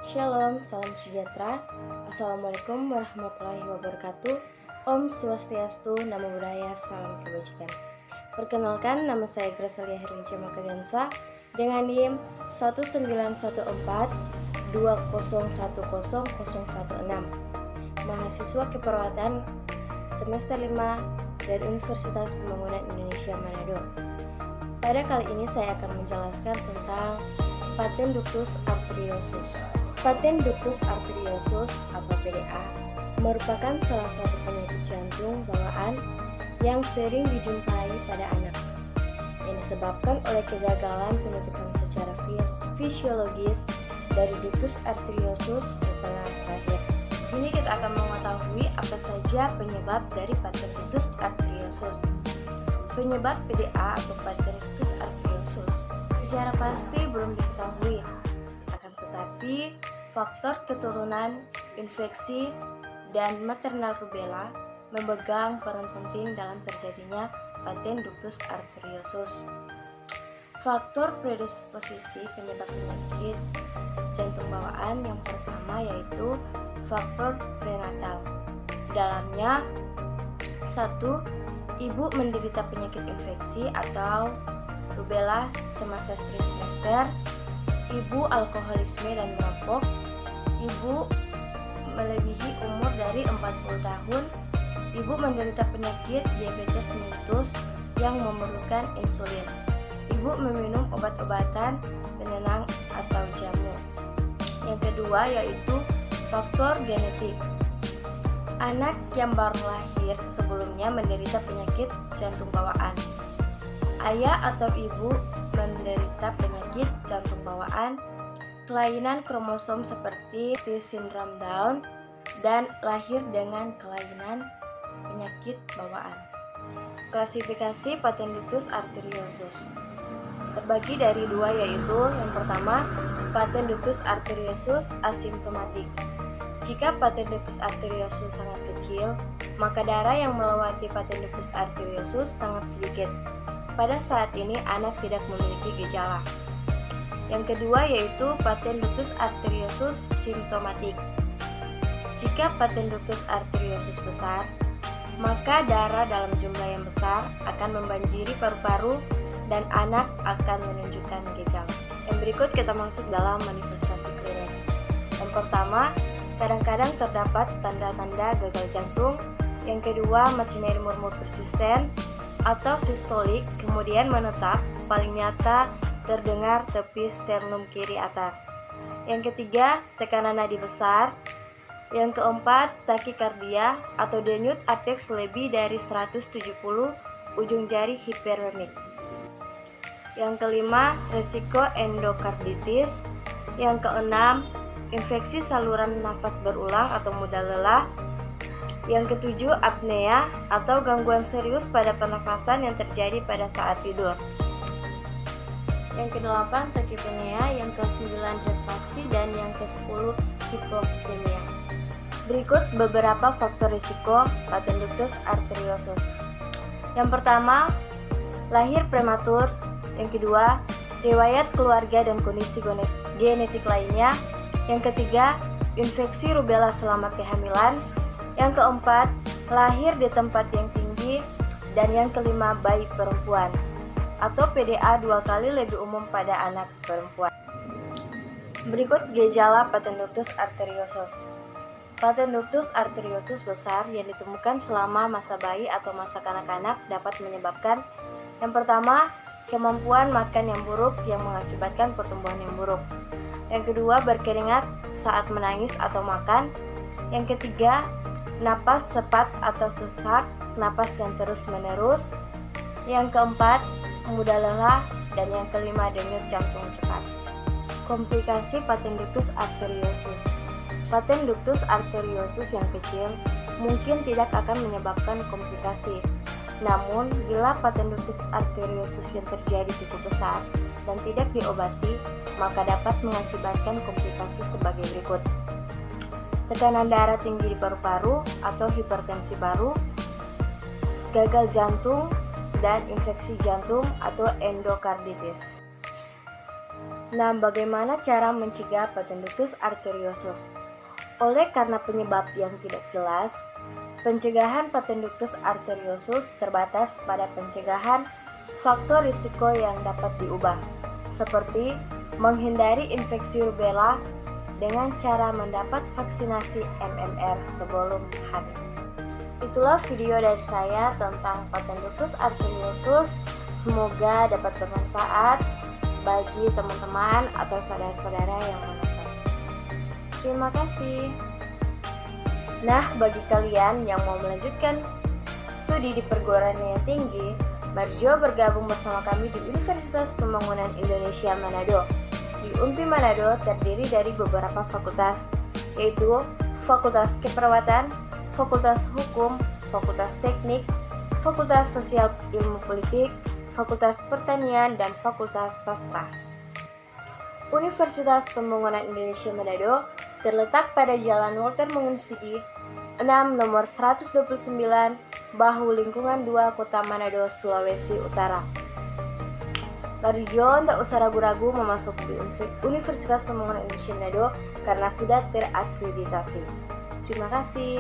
Shalom, salam sejahtera. Assalamualaikum warahmatullahi wabarakatuh. Om Swastiastu, Namo Buddhaya, salam kebajikan. Perkenalkan, nama saya Gracelia Herlinca Makagansa dengan NIM 19142010016, mahasiswa keperawatan semester 5 dari Universitas Pembangunan Indonesia Manado. Pada kali ini saya akan menjelaskan tentang paten ductus arteriosus. Paten ductus arteriosus atau PDA merupakan salah satu penyakit jantung bawaan yang sering dijumpai pada anak, yang disebabkan oleh kegagalan penutupan secara fisiologis dari ductus arteriosus setelah lahir. Kini kita akan mengetahui apa saja penyebab dari paten ductus arteriosus. Penyebab PDA atau paten ductus arteriosus secara pasti belum diketahui, akan tetapi faktor keturunan, infeksi, dan maternal rubella memegang peran penting dalam terjadinya paten ductus arteriosus. Faktor predisposisi penyebab penyakit jantung bawaan yang pertama yaitu faktor prenatal. Di dalamnya 1. Ibu menderita penyakit infeksi atau rubella semasa trimester, ibu alkoholisme dan merokok, ibu melebihi umur dari 40 tahun, ibu menderita penyakit diabetes mellitus yang memerlukan insulin, ibu meminum obat-obatan penenang atau jamu. Yang kedua yaitu faktor genetik. Anak yang baru lahir sebelumnya menderita penyakit jantung bawaan. Ayah atau ibu menderita penyakit jantung bawaan, kelainan kromosom seperti sindrom Down, dan lahir dengan kelainan penyakit bawaan. Klasifikasi paten ductus arteriosus terbagi dari dua, yaitu yang pertama paten ductus arteriosus asimptomatik. Jika paten ductus arteriosus sangat kecil, maka darah yang melewati paten ductus arteriosus sangat sedikit. Pada saat ini anak tidak memiliki gejala. Yang kedua yaitu paten ductus arteriosus simptomatik. Jika paten ductus arteriosus besar, maka darah dalam jumlah yang besar akan membanjiri paru-paru dan anak akan menunjukkan gejala. Yang berikut kita masuk dalam manifestasi klinis. Yang pertama, kadang-kadang terdapat tanda-tanda gagal jantung. Yang kedua, machinery murmur persisten atau sistolik, kemudian menetap, paling nyata terdengar tepi sternum kiri atas. Yang ketiga, tekanan nadi besar. Yang keempat, takikardia atau denyut apex lebih dari 170 ujung jari hiperemik. Yang kelima, resiko endokarditis. Yang keenam, infeksi saluran nafas berulang atau mudah lelah. Yang ketujuh, apnea atau gangguan serius pada pernafasan yang terjadi pada saat tidur. Yang kedelapan, tachypnea. Yang kesembilan, refraksi. Dan yang kesepuluh, hipoksemia. Berikut beberapa faktor risiko paten ductus arteriosus. Yang pertama, lahir prematur. Yang kedua, riwayat keluarga dan kondisi genetik lainnya. Yang ketiga, infeksi rubella selama kehamilan. Yang keempat, lahir di tempat yang tinggi. Dan yang kelima, bayi perempuan atau PDA 2 kali lebih umum pada anak perempuan. Berikut gejala paten ductus arteriosus. Paten ductus arteriosus besar yang ditemukan selama masa bayi atau masa kanak-kanak dapat menyebabkan yang pertama, kemampuan makan yang buruk yang mengakibatkan pertumbuhan yang buruk. Yang kedua, berkeringat saat menangis atau makan. Yang ketiga, napas cepat atau sesak, napas yang terus-menerus. Yang keempat, mudah lelah. Dan yang kelima, denyut jantung cepat. Komplikasi paten ductus arteriosus. Paten ductus arteriosus yang kecil mungkin tidak akan menyebabkan komplikasi. Namun, bila paten ductus arteriosus yang terjadi cukup besar dan tidak diobati, maka dapat mengakibatkan komplikasi sebagai berikut. Tekanan darah tinggi di paru-paru atau hipertensi paru, gagal jantung, dan infeksi jantung atau endokarditis. Nah, bagaimana cara mencegah Patenductus arteriosus? Oleh karena penyebab yang tidak jelas, pencegahan Patenductus arteriosus terbatas pada pencegahan faktor risiko yang dapat diubah, seperti menghindari infeksi rubella dengan cara mendapat vaksinasi MMR sebelum hamil. Itulah video dari saya tentang Patenductus arteriosus. Semoga dapat bermanfaat bagi teman-teman atau saudara-saudara yang menonton. Terima kasih. Nah, bagi kalian yang mau melanjutkan studi di perguruan yang tinggi, mari juga bergabung bersama kami di Universitas Pembangunan Indonesia Manado. Di UNPI Manado terdiri dari beberapa fakultas, yaitu Fakultas Keperawatan, Fakultas Hukum, Fakultas Teknik, Fakultas Sosial Ilmu Politik, Fakultas Pertanian, dan Fakultas Sastra. Universitas Pembangunan Indonesia Manado terletak pada Jalan Walter Monginsidi 6 nomor 129, Bahu Lingkungan 2, Kota Manado, Sulawesi Utara. Mari Jo, tak usah ragu-ragu memasuki Universitas Pembangunan Indonesia Manado karena sudah terakreditasi. Terima kasih.